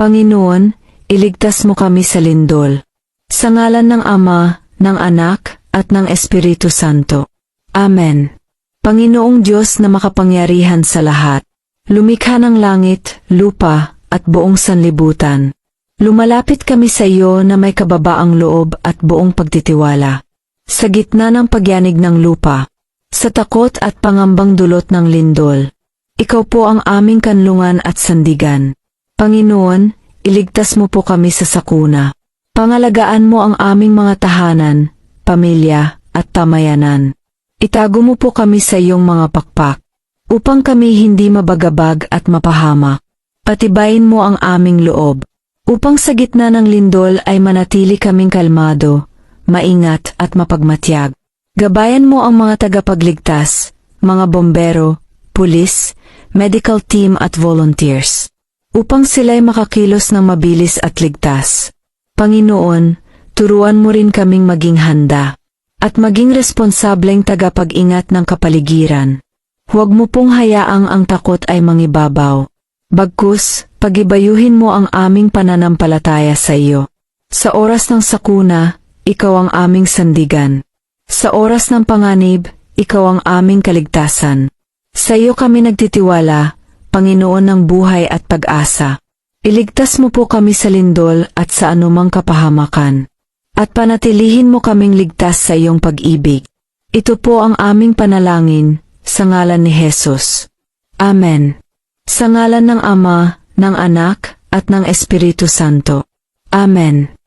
Panginoon, iligtas mo kami sa lindol. Sa ngalan ng Ama, ng Anak, at ng Espiritu Santo. Amen. Panginoong Diyos na makapangyarihan sa lahat, lumikha ng langit, lupa, at buong sanlibutan. Lumalapit kami sa iyo na may kababaang loob at buong pagtitiwala. Sa gitna ng pagyanig ng lupa, sa takot at pangambang dulot ng lindol, ikaw po ang aming kanlungan at sandigan. Panginoon, iligtas mo po kami sa sakuna. Pangalagaan mo ang aming mga tahanan, pamilya, at tamayanan. Itago mo po kami sa iyong mga pakpak, upang kami hindi mabagabag at mapahamak. Patibayin mo ang aming loob, upang sa gitna ng lindol ay manatili kaming kalmado, maingat at mapagmatyag. Gabayan mo ang mga tagapagligtas, mga bombero, pulis, medical team at volunteers, upang sila'y makakilos ng mabilis at ligtas. Panginoon, turuan mo rin kaming maging handa, at maging responsableng tagapag-ingat ng kapaligiran. Huwag mo pong hayaang ang takot ay mangibabaw. Bagkus, pagibayuhin mo ang aming pananampalataya sa iyo. Sa oras ng sakuna, ikaw ang aming sandigan. Sa oras ng panganib, ikaw ang aming kaligtasan. Sa iyo kami nagtitiwala, Panginoon ng buhay at pag-asa. Iligtas mo po kami sa lindol at sa anumang kapahamakan. At panatilihin mo kaming ligtas sa iyong pag-ibig. Ito po ang aming panalangin, sa ngalan ni Jesus. Amen. Sa ngalan ng Ama, ng Anak, at ng Espiritu Santo. Amen.